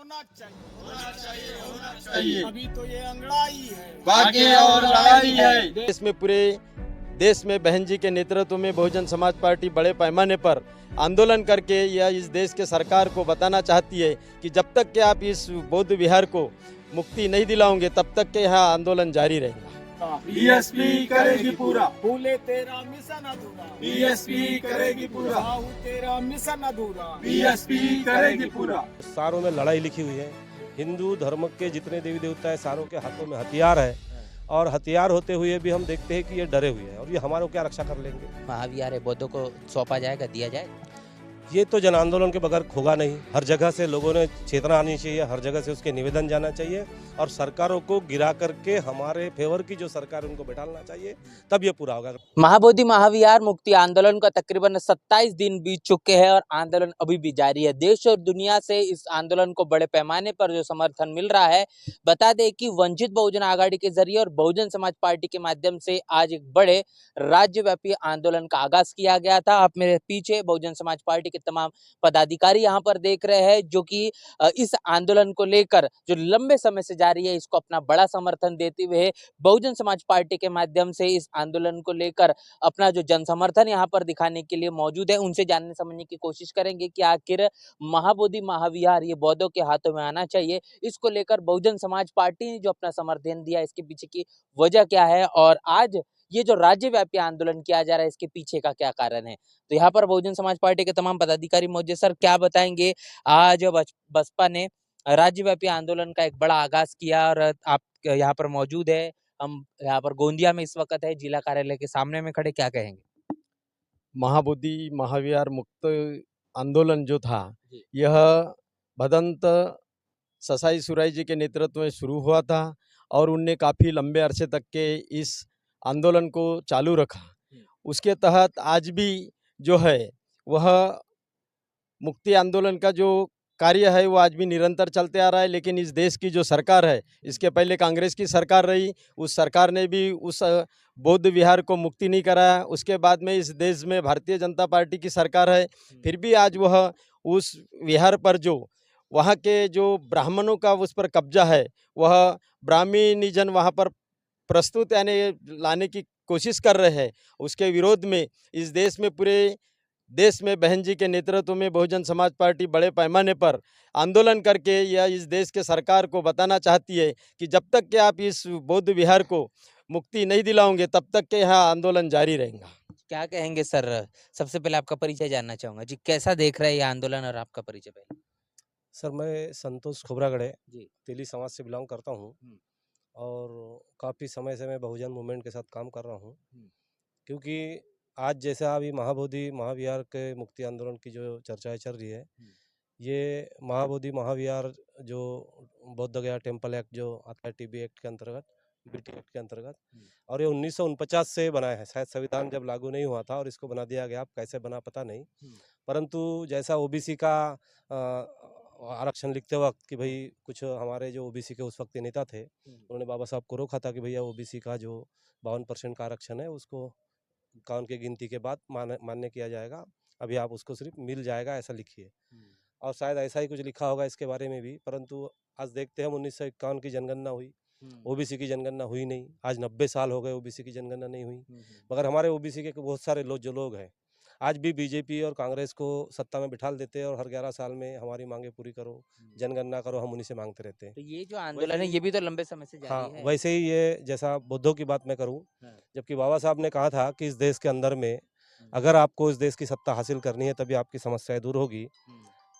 होना चाहिए। अभी तो ये अंगड़ाई है, बाकी और लड़ाई है। देश में पूरे देश में बहन जी के नेतृत्व में बहुजन समाज पार्टी बड़े पैमाने पर आंदोलन करके या इस देश के सरकार को बताना चाहती है कि जब तक कि आप इस बौद्ध विहार को मुक्ति नहीं दिलाओगे तब तक के यहाँ आंदोलन जारी रहेगा। बीएसपी करेगी पूरा, फूले तेरा मिशन अधूरा, बीएसपी करेगी पूरा, साहू तेरा मिशन अधूरा। बीएसपी करेगी पूरा। सारों में लड़ाई लिखी हुई है। हिंदू धर्म के जितने देवी देवता है सारों के हाथों में हथियार है और हथियार होते हुए भी हम देखते हैं कि ये डरे हुए हैं और ये हमारे को क्या रक्षा कर लेंगे। महाविहार बौद्धों को सौंपा जाएगा, दिया जाएगा। ये तो जन आंदोलन के बगैर होगा नहीं। हर जगह से लोगों ने चेतना आनी चाहिए, हर जगह से उसके निवेदन जाना चाहिए और सरकारों को गिरा करके हमारे फेवर की जो सरकार उनको बैठाना चाहिए, तब ये पूरा होगा। महाबोधि महाविहार मुक्ति आंदोलन का तकरीबन 27 दिन बीत चुके हैं और आंदोलन अभी भी जारी है। देश और दुनिया से इस आंदोलन को बड़े पैमाने पर जो समर्थन मिल रहा है। बता दें कि वंचित बहुजन आघाड़ी के जरिए और बहुजन समाज पार्टी के माध्यम से आज एक बड़े राज्यव्यापी आंदोलन का आगाज किया गया था। आप मेरे पीछे बहुजन समाज पार्टी के तमाम पदाधिकारी यहाँ पर देख रहे हैं जो कि इस आंदोलन को लेकर जो लंबे समय से जारी है इसको अपना बड़ा समर्थन देते हुए बहुजन समाज पार्टी के माध्यम से इस आंदोलन को लेकर अपना जो जन समर्थन यहाँ पर दिखाने के लिए मौजूद है। उनसे जानने समझने की कोशिश करेंगे कि आखिर महाबोधि महाविहार ये बौद्धों के हाथों में आना चाहिए, इसको लेकर बहुजन समाज पार्टी ने जो अपना समर्थन दिया इसके पीछे की वजह क्या है और आज ये जो राज्यव्यापी आंदोलन किया जा रहा है इसके पीछे का क्या कारण है। तो यहाँ पर बहुजन समाज पार्टी के तमाम पदाधिकारी मौजूद। सर क्या बताएंगे, आज बसपा ने राज्यव्यापी आंदोलन का एक बड़ा आगाज किया और आप यहाँ पर मौजूद है, हम यहाँ पर गोंदिया में इस वक्त है, जिला कार्यालय के सामने में खड़े, क्या कहेंगे? महाबोधि महाविहार मुक्त आंदोलन जो था यह भदंत ससाई सुराई जी के नेतृत्व में शुरू हुआ था और उनने काफ़ी लंबे अरसे तक के इस आंदोलन को चालू रखा। उसके तहत आज भी जो है वह मुक्ति आंदोलन का जो कार्य है वो आज भी निरंतर चलते आ रहा है। लेकिन इस देश की जो सरकार है, इसके पहले कांग्रेस की सरकार रही, उस सरकार ने भी उस बौद्ध विहार को मुक्ति नहीं कराया। उसके बाद में इस देश में भारतीय जनता पार्टी की सरकार है, फिर भी आज वह उस विहार पर जो वहाँ के जो ब्राह्मणों का उस पर कब्जा है, वह ब्राह्मणीजन वहाँ पर प्रस्तुत यानी लाने की कोशिश कर रहे हैं। उसके विरोध में इस देश में पूरे देश में बहन जी के नेतृत्व में बहुजन समाज पार्टी बड़े पैमाने पर आंदोलन करके या इस देश के सरकार को बताना चाहती है कि जब तक कि आप इस बौद्ध विहार को मुक्ति नहीं दिलाओगे तब तक के यहाँ आंदोलन जारी रहेगा। क्या कहेंगे सर? सबसे पहले आपका परिचय जानना चाहूंगा जी, कैसा देख रहे हैं ये आंदोलन और आपका परिचय पहले। सर मैं संतोष खोबरागड़े जी। तेली समाज से बिलोंग करता हूँ और काफ़ी समय से मैं बहुजन मूवमेंट के साथ काम कर रहा हूँ। क्योंकि आज जैसा अभी महाबोधि महाविहार के मुक्ति आंदोलन की जो चर्चाएं चल रही है, ये महाबोधि महाविहार जो बौद्ध गया टेम्पल एक्ट जो आता है टीबी एक्ट के अंतर्गत, बीटी एक्ट के अंतर्गत, और ये 1949 से बना है। शायद संविधान जब लागू नहीं हुआ था और इसको बना दिया गया, अब कैसे बना पता नहीं, परंतु जैसा ओबीसी का आरक्षण लिखते वक्त कि भाई कुछ हमारे जो ओबीसी के उस वक्त के नेता थे उन्होंने बाबा साहब को रोका था कि भैया ओबीसी का जो 52% का आरक्षण है उसको कानून की गिनती के बाद मान्य किया जाएगा, अभी आप उसको सिर्फ मिल जाएगा ऐसा लिखिए। और शायद ऐसा ही कुछ लिखा होगा इसके बारे में भी, परंतु आज देखते हैं 1951 की जनगणना हुई, ओबीसी की जनगणना हुई नहीं। आज 90 साल हो गए ओबीसी की जनगणना नहीं हुई, मगर हमारे ओबीसी के बहुत सारे लोग हैं आज भी बीजेपी और कांग्रेस को सत्ता में बिठा देते हैं और हर 11 साल में हमारी मांगे पूरी करो, जनगणना करो, हम उन्हीं से मांगते रहते हैं। तो ये जो आंदोलन है ये भी तो लंबे समय से जारी है। वैसे ही ये जैसा बुद्धों की बात मैं करूं, जबकि बाबा साहब ने कहा था कि इस देश के अंदर में अगर आपको इस देश की सत्ता हासिल करनी है तभी आपकी समस्याएं दूर होगी।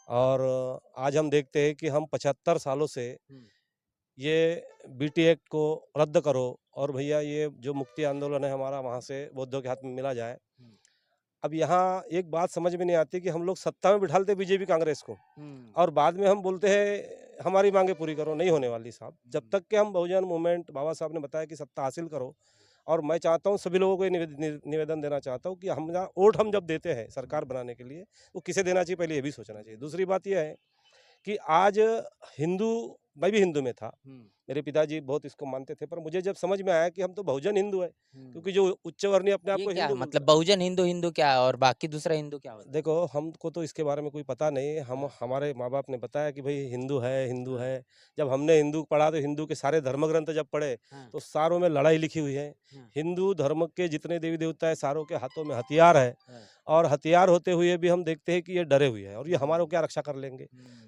और आज हम देखते हैं कि हम 75 सालों से ये बीटी एक्ट को रद्द करो और भैया ये जो मुक्ति आंदोलन है हमारा वहाँ से बौद्धों के हाथ में मिला जाए। अब यहाँ एक बात समझ में नहीं आती कि हम लोग सत्ता में बिठालते बीजेपी कांग्रेस को और बाद में हम बोलते हैं हमारी मांगे पूरी करो, नहीं होने वाली साहब। जब तक कि हम बहुजन मूवमेंट, बाबा साहब ने बताया कि सत्ता हासिल करो, और मैं चाहता हूँ सभी लोगों को निवेदन देना चाहता हूँ कि हम वोट हम जब देते हैं सरकार बनाने के लिए वो किसे देना चाहिए पहले ये भी सोचना चाहिए। दूसरी बात यह है कि आज हिंदू, मैं भी हिंदू में था, मेरे पिताजी बहुत इसको मानते थे, पर मुझे जब समझ में आया कि हम तो बहुजन हिंदू है, क्योंकि जो उच्च वर्णीय अपने आप ये को क्या हिंदू मतलब बोलता है। बहुजन हिंदू हिंदू क्या है और बाकी दूसरा हिंदू क्या होता है? देखो हमको तो इसके बारे में कोई पता नहीं, हम हमारे माँ बाप ने बताया कि भाई हिंदू है, हिंदू है। जब हमने हिंदू पढ़ा तो हिंदू के सारे धर्म ग्रंथ जब पढ़े हाँ। तो सारों में लड़ाई लिखी हुई है। हाँ। हिंदू धर्म के जितने देवी देवता है सारों के हाथों में हथियार है, हाँ। और हथियार होते हुए भी हम देखते हैं कि ये डरे हुए हैं और ये हमारा क्या रक्षा कर लेंगे।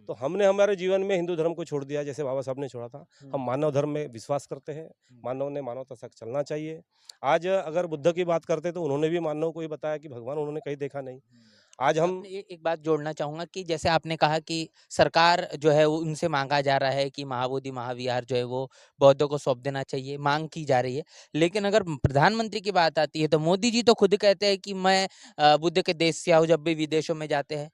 तो हमने हमारे जीवन में हिंदू धर्म को छोड़ दिया, जैसे बाबा साहब ने छोड़ा था। हम मानव धर्म में विश्वास करते हैं, मानव ने मानवता तक चलना चाहिए। आज अगर बुद्ध की बात करते तो उन्होंने भी मानव को ही बताया कि भगवान उन्होंने कहीं देखा नहीं। आज हम आपने एक बात जोड़ना चाहूंगा कि जैसे आपने कहा कि सरकार जो है वो उनसे मांगा जा रहा है कि महाबोधि महाविहार जो है वो बौद्धों को सौंप देना चाहिए, मांग की जा रही है। लेकिन अगर प्रधानमंत्री की बात आती है तो मोदी जी तो खुद कहते हैं कि मैं बुद्ध के देश से आऊं जब भी विदेशों में जाते हैं।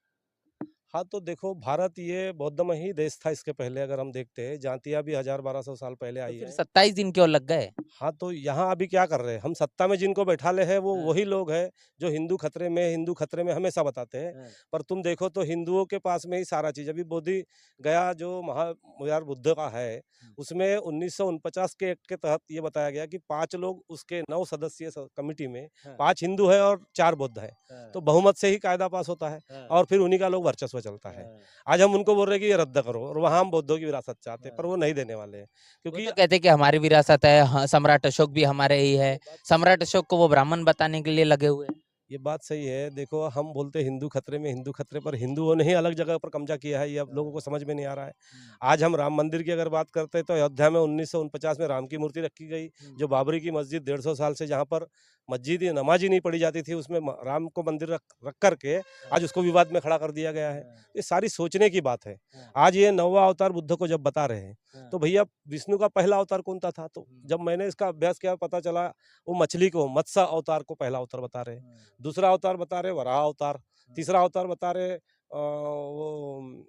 हाँ, तो देखो भारत ये बौद्धमय देश था। इसके पहले अगर हम देखते हैं जातियाँ भी 1000-1200 साल पहले तो आई फिर है। 27 दिन क्यों लग गए? हाँ, तो यहाँ अभी क्या कर रहे हैं हम, सत्ता में जिनको बैठाले हैं वो हाँ। वही लोग हैं जो हिंदू खतरे में हमेशा बताते हैं। हाँ। पर तुम देखो तो हिंदुओं के पास में ही सारा चीज़ अभी बोधि गया जो महाविहार बुद्ध का है, उसमें 1949 के एक्ट के तहत ये बताया गया कि 5 लोग उसके 9 सदस्यीय कमिटी में हाँ। 5 हिंदू है और 4 बौद्ध है। तो बहुमत से ही कायदा पास होता है हाँ। और फिर उन्हीं का लोग वर्चस्व चलता है। आज हम उनको बोल रहे हैं कि ये रद्द करो और वहाँ हम बौद्धों की विरासत चाहते हैं, पर वो नहीं देने वाले हैं वो क्योंकि तो कहते हैं कि हमारी विरासत है, हाँ, सम्राट अशोक भी हमारे ही है। सम्राट अशोक को वो ब्राह्मण बताने के लिए लगे हुए हैं। ये बात सही है। देखो हम बोलते हैं हिंदू खतरे में, हिंदू खतरे पर हिंदुओं ने ही अलग जगह पर कब्जा किया है, ये अब लोगों को समझ में नहीं आ रहा है। आज हम राम मंदिर की अगर बात करते हैं तो अयोध्या में 1949 में राम की मूर्ति रखी गई, जो बाबरी की मस्जिद 150 साल से जहाँ पर मस्जिद नमाज ही नहीं पढ़ी जाती थी, उसमें राम को मंदिर रख करके आज उसको विवाद में खड़ा कर दिया गया है। ये सारी सोचने की बात है। आज ये 9वां अवतार बुद्ध को जब बता रहे हैं तो भैया विष्णु का पहला अवतार कौन सा था? तो जब मैंने इसका अभ्यास किया पता चला वो मछली को, मत्स्य अवतार को पहला अवतार बता रहे हैं। दूसरा अवतार बता रहे वराह अवतार, तीसरा अवतार बता रहे वो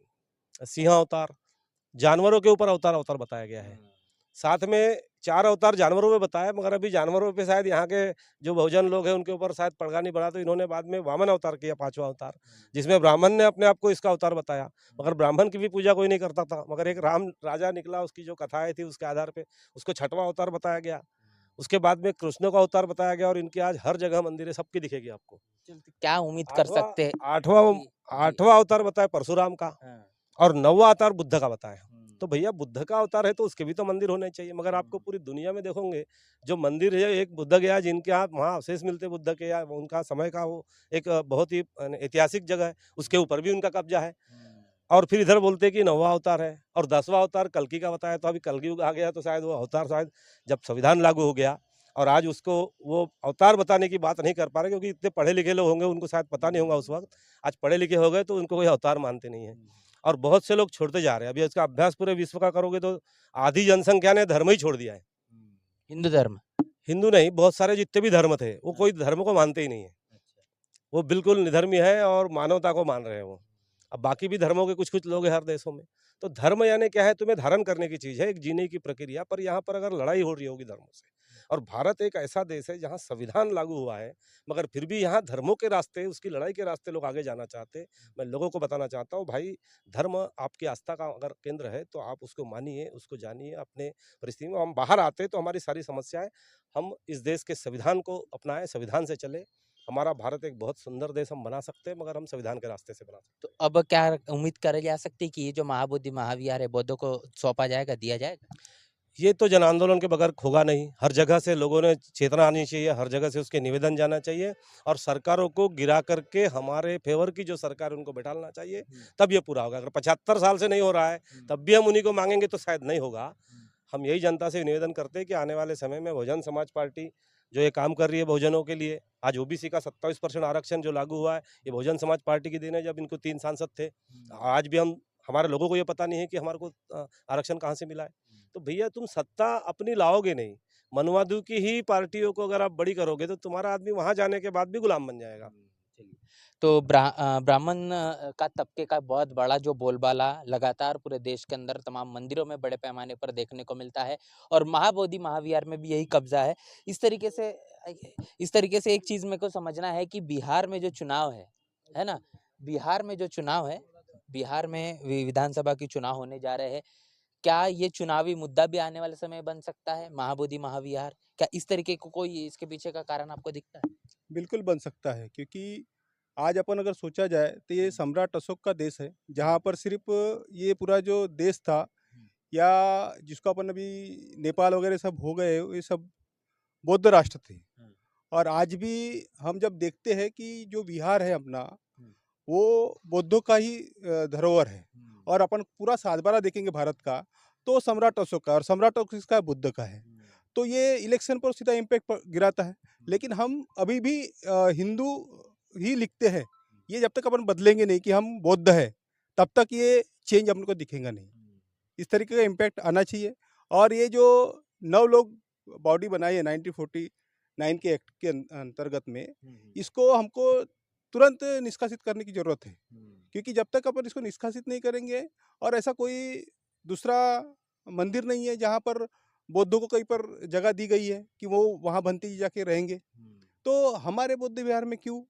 सिंह अवतार। जानवरों के ऊपर अवतार अवतार बताया गया है। साथ में 4 अवतार जानवरों में बताया, मगर अभी जानवरों पे शायद यहाँ के जो बहुजन लोग हैं उनके ऊपर शायद पड़गा नहीं पड़ा, तो इन्होंने बाद में वामन अवतार किया, 5वां अवतार, जिसमें ब्राह्मण ने अपने आप को इसका अवतार बताया। मगर ब्राह्मण की भी पूजा कोई नहीं करता था, मगर एक राम राजा निकला, उसकी जो कथाएं थी उसके आधार पे उसको 6वां अवतार बताया गया। उसके बाद में कृष्ण का अवतार बताया गया और इनकी आज हर जगह मंदिर है, सबकी दिखेगी आपको। क्या उम्मीद कर सकते हैं? आठवां जी, जी। आठवां अवतार बताया परशुराम का और 9वां अवतार बुद्ध का बताया। तो भैया बुद्ध का अवतार है तो उसके भी तो मंदिर होने चाहिए, मगर आपको पूरी दुनिया में देखोगे जो मंदिर है, एक बुद्ध गया जिनके यहाँ वहाँ अवशेष मिलते बुद्ध के, या उनका समय का वो एक बहुत ही ऐतिहासिक जगह है, उसके ऊपर भी उनका कब्जा है। और फिर इधर बोलते हैं कि 9वां अवतार है और 10वां अवतार कल्कि का बताया। तो अभी कल्कि युग आ गया तो शायद वो अवतार शायद जब संविधान लागू हो गया और आज उसको वो अवतार बताने की बात नहीं कर पा रहे, क्योंकि इतने पढ़े लिखे लोग होंगे उनको शायद पता नहीं होगा उस वक्त। आज पढ़े लिखे हो गए तो उनको कोई अवतार मानते नहीं है और बहुत से लोग छोड़ते जा रहे हैं। अभी इसका अभ्यास पूरे विश्व का करोगे तो आधी जनसंख्या ने धर्म ही छोड़ दिया है। हिंदू धर्म। हिंदू नहीं, बहुत सारे जितने भी धर्म थे वो कोई धर्म को मानते ही नहीं है, वो बिल्कुल निधर्मी है और मानवता को मान रहे हैं वो। अब बाकी भी धर्मों के कुछ कुछ लोग हैं हर देशों में। तो धर्म यानी क्या है? तुम्हें धारण करने की चीज़ है, एक जीने की प्रक्रिया। पर यहाँ पर अगर लड़ाई हो रही होगी धर्मों से, और भारत एक ऐसा देश है जहाँ संविधान लागू हुआ है, मगर फिर भी यहाँ धर्मों के रास्ते, उसकी लड़ाई के रास्ते लोग आगे जाना चाहते हैं। मैं लोगों को बताना चाहता हूँ, भाई धर्म आपकी आस्था का अगर केंद्र है तो आप उसको मानिए, उसको जानिए। अपने परिस्थिति में हम बाहर आते तो हमारी सारी समस्याएं, हम इस देश के संविधान को अपनाएं, संविधान से चले। हमारा भारत एक बहुत सुंदर देश हम बना सकते हैं, मगर हम संविधान के रास्ते से बना सकते हैं। तो अब क्या उम्मीद करी जा सकती है कि ये जो महाबोधि महाविहार है बौद्धों को सौंपा जाएगा, दिया जाएगा? ये तो जन आंदोलन के बगैर होगा नहीं। हर जगह से लोगों ने चेतना आनी चाहिए, हर जगह से उसके निवेदन जाना चाहिए और सरकारों को गिरा करके हमारे फेवर की जो सरकार है उनको बैठाना चाहिए, तब ये पूरा होगा। अगर 75 साल से नहीं हो रहा है तब भी हम उन्हीं को मांगेंगे तो शायद नहीं होगा। हम यही जनता से निवेदन करते हैं कि आने वाले समय में बहुजन समाज पार्टी जो ये काम कर रही है बहुजनों के लिए, आज ओबीसी का 27% आरक्षण जो लागू हुआ है, ये बहुजन समाज पार्टी की देन है। जब इनको 3 सांसद थे, आज भी हमारे लोगों को ये पता नहीं है कि हमारे को आरक्षण कहाँ से मिला है। तो भैया तुम सत्ता अपनी लाओगे नहीं, मनवादू की ही पार्टियों को अगर आप बड़ी करोगे तो तुम्हारा आदमी वहां जाने के बाद भी गुलाम बन जाएगा। तो ब्राह्मण का तबके का बहुत बड़ा जो बोलबाला लगातार पूरे देश के अंदर तमाम मंदिरों में बड़े पैमाने पर देखने को मिलता है और महाबोधि महाविहार में भी यही कब्जा है। इस तरीके से एक चीज मेरे को समझना है कि बिहार में जो चुनाव है ना, बिहार में जो चुनाव है, बिहार में विधानसभा की चुनाव होने जा रहे हैं। क्या ये चुनावी मुद्दा भी आने वाले समय बन सकता है, महाबोधि महाविहार? क्या इस तरीके को कोई इसके पीछे का कारण आपको दिखता है? बिल्कुल बन सकता है, क्योंकि आज अपन अगर सोचा जाए तो ये सम्राट अशोक का देश है, जहाँ पर सिर्फ ये पूरा जो देश था, या जिसको अपन अभी नेपाल वगैरह सब हो गए, ये सब बौद्ध राष्ट्र थे। और आज भी हम जब देखते हैं कि जो बिहार है अपना, वो बौद्धों का ही धरोहर है। और अपन पूरा सातबारा देखेंगे भारत का, तो सम्राट अशोक का, और सम्राट अशोक का बुद्ध का है। तो ये इलेक्शन पर सीधा इम्पैक्ट गिराता है। लेकिन हम अभी भी हिंदू ही लिखते हैं। ये जब तक अपन बदलेंगे नहीं कि हम बौद्ध है, तब तक ये चेंज अपन को दिखेगा नहीं। इस तरीके का इम्पैक्ट आना चाहिए। और ये जो 9 लोग बॉडी बनाई है 1949 के एक्ट के अंतर्गत में, इसको हमको तुरंत निष्कासित करने की जरूरत है। क्योंकि जब तक अपन इसको निष्कासित नहीं करेंगे, और ऐसा कोई दूसरा मंदिर नहीं है जहाँ पर बौद्धों को कहीं पर जगह दी गई है कि वो वहाँ भंती जी जाके रहेंगे, तो हमारे बौद्ध विहार में क्यों?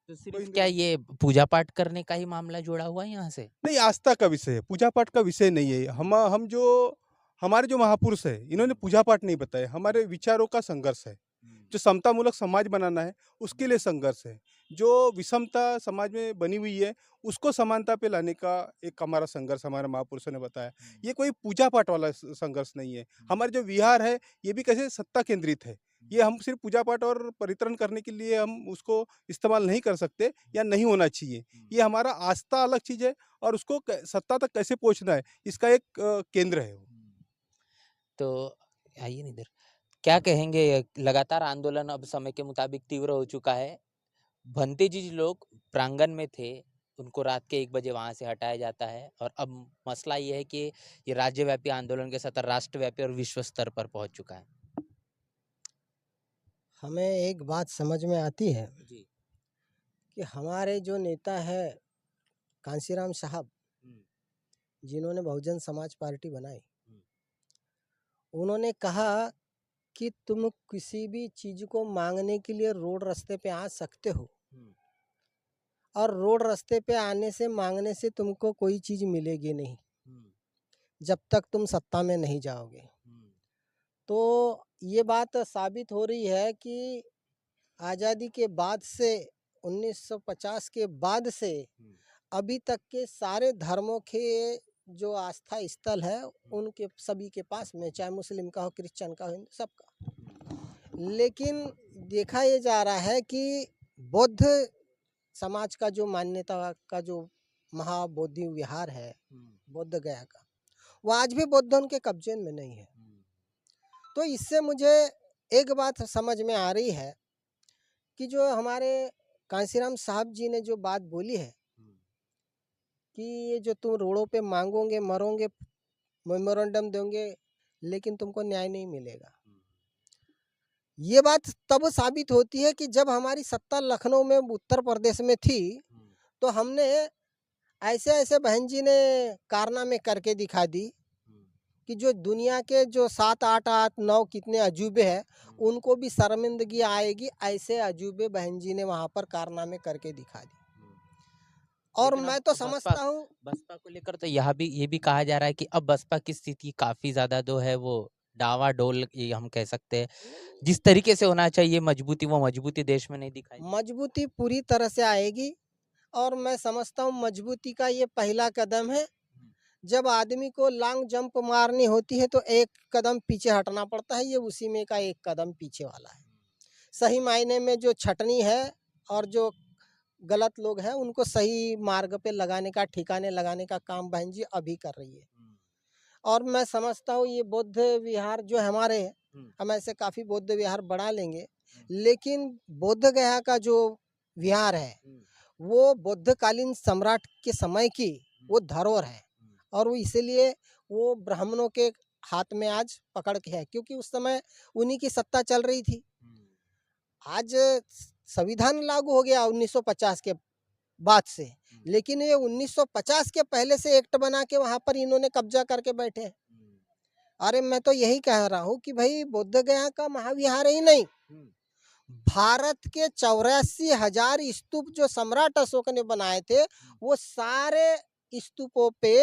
तो सिर्फ क्या ये पूजा पाठ करने का ही मामला जुड़ा हुआ है यहाँ से? नहीं, आस्था का विषय है, पूजा पाठ का विषय नहीं है। हम जो हमारे जो महापुरुष है, इन्होंने पूजा पाठ नहीं बताया, हमारे विचारों का संघर्ष है। जो समतामूलक समाज बनाना है, उसके लिए संघर्ष है। जो विषमता समाज में बनी हुई है, उसको समानता पे लाने का एक हमारा संघर्ष हमारे महापुरुषों ने बताया। ये कोई पूजा पाठ वाला संघर्ष नहीं है। हमारे जो विहार है, ये भी कैसे सत्ता केंद्रित है। ये हम सिर्फ पूजा पाठ और परित्रण करने के लिए हम उसको इस्तेमाल नहीं कर सकते, या नहीं होना चाहिए। ये हमारा आस्था अलग चीज़ है, और उसको सत्ता तक कैसे पहुँचना है, इसका एक केंद्र है। तो आइए नहीं इधर, क्या कहेंगे? लगातार आंदोलन अब समय के मुताबिक तीव्र हो चुका है। भंते जी लोग प्रांगण में थे, उनको रात के 1 बजे वहां से हटाया जाता है, और अब मसला ये है कि ये राज्यव्यापी आंदोलन के साथ राष्ट्रव्यापी और विश्व स्तर पर पहुंच चुका है। हमें एक बात समझ में आती है जी। कि हमारे जो नेता है कांशीराम साहब, जिन्होंने बहुजन समाज पार्टी बनाई, उन्होंने कहा कि तुम किसी भी चीज़ को मांगने के लिए रोड रास्ते पे आ सकते हो, और रोड रास्ते पे आने से मांगने से तुमको कोई चीज़ मिलेगी नहीं जब तक तुम सत्ता में नहीं जाओगे। तो ये बात साबित हो रही है कि आज़ादी के बाद से 1950 के बाद से अभी तक के सारे धर्मों के जो आस्था स्थल है, उनके सभी के पास में, चाहे मुस्लिम का हो, क्रिश्चियन का हो, हिंदू, सबका। लेकिन देखा ये जा रहा है कि बौद्ध समाज का जो मान्यता का जो महाबोधि विहार है बौद्ध गया का, वो आज भी बौद्धों के कब्जे में नहीं है। तो इससे मुझे एक बात समझ में आ रही है कि जो हमारे कांशीराम साहब जी ने जो बात बोली है कि ये जो तुम रोडों पे मांगोगे, मरोगे, मेमोरेंडम दोगे, लेकिन तुमको न्याय नहीं मिलेगा। ये बात तब साबित होती है कि जब हमारी सत्ता लखनऊ में, उत्तर प्रदेश में थी, तो हमने ऐसे ऐसे बहन जी ने कारनामे करके दिखा दी कि जो दुनिया के जो 7, 8, 9 कितने अजूबे हैं, उनको भी शर्मिंदगी आएगी। ऐसे अजूबे बहन जी ने वहाँ पर कारनामे करके दिखा दी। और लेकिन मैं अब तो बसपा समझता हूँ, बसपा को लेकर तो ये भी कहा जा रहा है कि अब बसपा की स्थिति काफी ज्यादा जो है वो डावाडोल, ये हम कह सकते हैं। जिस तरीके से होना चाहिए मजबूती, वो मजबूती देश में नहीं दिखाई। मजबूती पूरी तरह से आएगी, और मैं समझता हूँ मजबूती का ये पहला कदम है। जब आदमी को लॉन्ग जंप मारनी होती है तो एक कदम पीछे हटना पड़ता है, ये उसी में का एक कदम पीछे वाला है। सही मायने में जो छटनी है, और जो गलत लोग हैं उनको सही मार्ग पे लगाने का, ठिकाने लगाने का काम बहन जी अभी कर रही है। और मैं समझता हूँ ये बौद्ध विहार जो हमारे, हम ऐसे काफ़ी बौद्ध विहार बढ़ा लेंगे, लेकिन बोध गया का जो विहार है वो बुद्धकालीन सम्राट के समय की वो धरोहर है, और वो इसलिए वो ब्राह्मणों के हाथ में आज पकड़ के है, क्योंकि उस समय उन्हीं की सत्ता चल रही थी। आज संविधान लागू हो गया 1950 के बाद से, लेकिन ये 1950 के पहले से एक्ट बना के वहाँ पर इन्होंने कब्जा करके बैठे हैं। अरे मैं तो यही कह रहा हूँ कि भाई बोध गया का महाविहार ही नहीं, भारत के 84,000 स्तूप जो सम्राट अशोक ने बनाए थे, वो सारे स्तूपों पे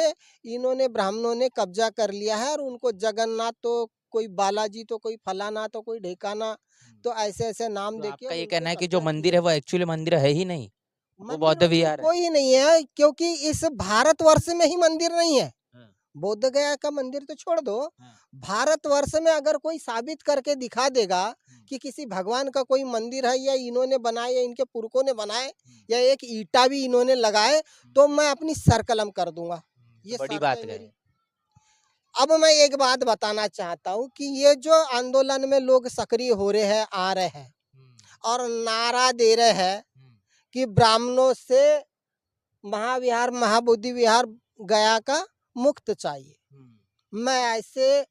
इन्होंने ब्राह्मणों ने कब्जा कर लिया है और उनको जगन्नाथ तो कोई बालाजी तो कोई फलाना तो कोई ढेकाना तो ऐसे नाम तो देके आपका ये उनको कहना है कि जो कब्जा मंदिर किया है वो एक्चुअली मंदिर है ही नहीं, वो मंदिर बौद्ध वंदिर विहार है। कोई नहीं है क्योंकि इस भारतवर्ष में ही मंदिर नहीं है। हाँ। बोध गया का मंदिर तो छोड़ दो, हाँ। भारतवर्ष में अगर कोई साबित करके दिखा देगा कि किसी भगवान का कोई मंदिर है या इन्होंने बनाए या इनके पुरखों ने बनाए या एक ईटा भी इन्होंने लगाए तो मैं अपनी सर कलम कर दूंगा। ये बड़ी शर्त बात है है। मेरी। अब मैं एक बात बताना चाहता हूँ कि ये जो आंदोलन में लोग सक्रिय हो रहे हैं, आ रहे हैं और नारा दे रहे हैं कि ब्राह्मणों से महाविहार महाबोधि विहार गया का मुक्त चाहिए। मैं ऐसे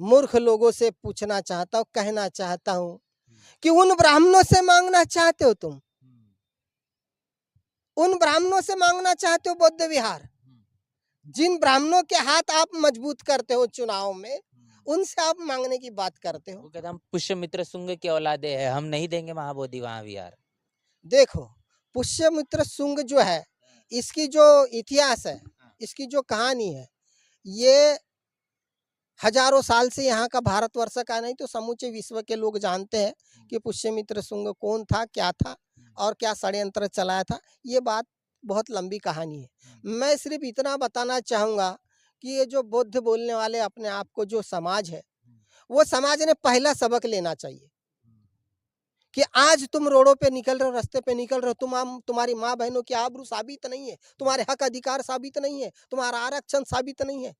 मूर्ख लोगों से पूछना चाहता हूँ, कहना चाहता हूँ कि उन ब्राह्मणों से मांगना चाहते हो तुम? उन ब्राह्मणों से मांगना चाहते हो बौद्ध विहार? जिन ब्राह्मणों के हाथ आप मजबूत करते हो चुनाव में, उनसे आप मांगने की बात करते हो? वो कहते हैं, हम पुष्यमित्र शुंग के औलादे हैं, हम नहीं देंगे महाबोधि महाविहार। देखो, पुष्यमित्र शुंग जो है, इसकी जो इतिहास है, इसकी जो कहानी है, ये हजारों साल से यहाँ का भारतवर्ष का नहीं तो समूचे विश्व के लोग जानते हैं कि पुष्यमित्र शुंग कौन था, क्या था और क्या षड्यंत्र चलाया था। ये बात बहुत लंबी कहानी है। मैं सिर्फ इतना बताना चाहूँगा कि ये जो बुद्ध बोलने वाले अपने आप को जो समाज है, वो समाज ने पहला सबक लेना चाहिए कि आज तुम रोडों पे निकल रहे हो, रास्ते पे निकल रहे हो, तुम्हारी माँ बहनों की आबरू साबित नहीं है, तुम्हारे हक अधिकार साबित नहीं है, तुम्हारा आरक्षण साबित नहीं है।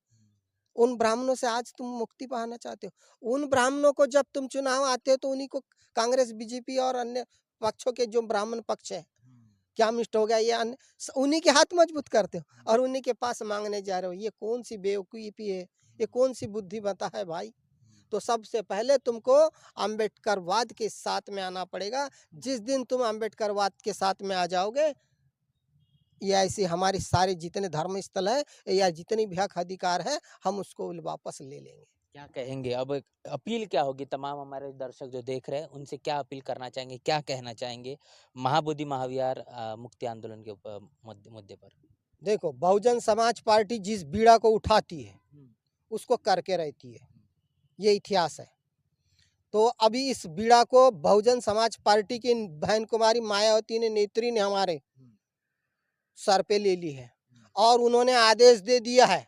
उन ब्राह्मणों से आज तुम मुक्ति पाना चाहते हो। उन ब्राह्मणों को जब तुम चुनाव आते हो तो उन्हीं को कांग्रेस बीजेपी और अन्य पक्षों के जो ब्राह्मण पक्ष है, क्या मिष्ट हो गया ये अन्य, उन्हीं के हाथ मजबूत करते हो और उन्हीं के पास मांगने जा रहे हो। ये कौन सी बेवकूफी है, ये कौन सी बुद्धिमत्ता है भाई? तो सबसे पहले तुमको अम्बेडकरवाद के साथ में आना पड़ेगा। जिस दिन तुम अम्बेडकरवाद के साथ में आ जाओगे, ये ऐसी हमारी सारे जितने धर्म स्थल है या जितनी भी हक अधिकार है, हम उसको वापस ले लेंगे। क्या कहेंगे अब, अपील क्या होगी तमाम हमारे दर्शक जो देख रहे हैं, उनसे क्या अपील करना चाहेंगे, क्या कहना चाहेंगे महाबोधि महाविहार मुक्ति आंदोलन के ऊपर मुद्दे पर? देखो, बहुजन समाज पार्टी जिस बीड़ा को उठाती है उसको करके रहती है, ये इतिहास है। तो अभी इस बीड़ा को बहुजन समाज पार्टी की बहन कुमारी मायावती ने, नेत्री ने हमारे सर पे ले ली है और उन्होंने आदेश दे दिया है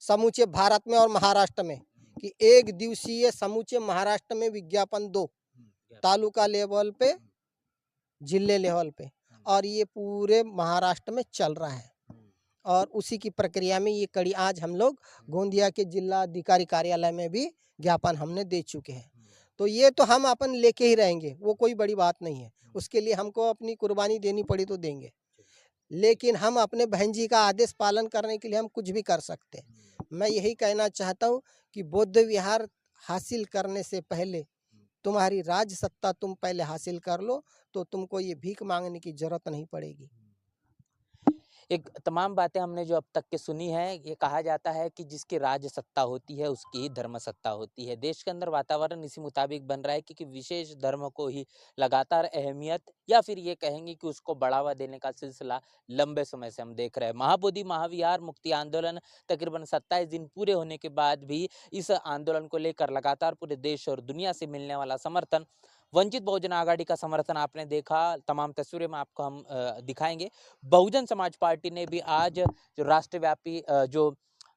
समूचे भारत में और महाराष्ट्र में कि एक दिवसीय समूचे महाराष्ट्र में विज्ञापन दो, तालुका लेवल पे, जिले लेवल पे, और ये पूरे महाराष्ट्र में चल रहा है। और उसी की प्रक्रिया में ये कड़ी आज हम लोग गोंदिया के जिला अधिकारी कार्यालय में भी ज्ञापन हमने दे चुके हैं। तो ये तो हम अपन लेके ही रहेंगे, वो कोई बड़ी बात नहीं है। उसके लिए हमको अपनी कुर्बानी देनी पड़ी तो देंगे, लेकिन हम अपने बहन जी का आदेश पालन करने के लिए हम कुछ भी कर सकते हैं। मैं यही कहना चाहता हूँ कि बौद्ध विहार हासिल करने से पहले तुम्हारी राज सत्ता तुम पहले हासिल कर लो, तो तुमको ये भीख मांगने की जरूरत नहीं पड़ेगी। एक तमाम बातें हमने जो अब तक के सुनी है, ये कहा जाता है कि जिसकी राज सत्ता होती है उसकी ही धर्म सत्ता होती है। देश के अंदर वातावरण इसी मुताबिक बन रहा है कि विशेष धर्म को ही लगातार अहमियत, या फिर ये कहेंगे कि उसको बढ़ावा देने का सिलसिला लंबे समय से हम देख रहे हैं। महाबोधि महाविहार मुक्ति आंदोलन तकरीबन 27 दिन पूरे होने के बाद भी इस आंदोलन को लेकर लगातार पूरे देश और दुनिया से मिलने वाला समर्थन, वंचित बहुजन आघाड़ी का समर्थन आपने देखा। तमाम तस्वीरें में आपको हम दिखाएंगे। बहुजन समाज पार्टी ने भी आज जो राष्ट्रव्यापी जो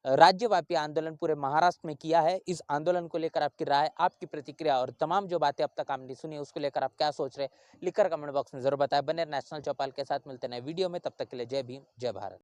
राज्यव्यापी आंदोलन पूरे महाराष्ट्र में किया है, इस आंदोलन को लेकर आपकी राय, आपकी प्रतिक्रिया और तमाम जो बातें अब तक आपने सुनी उसको लेकर आप क्या सोच रहे हैं, लिखकर कमेंट बॉक्स में जरूर बताएं। बने नेशनल चौपाल के साथ मिलते हैं नए वीडियो में, तब तक के लिए जय भीम, जय भारत।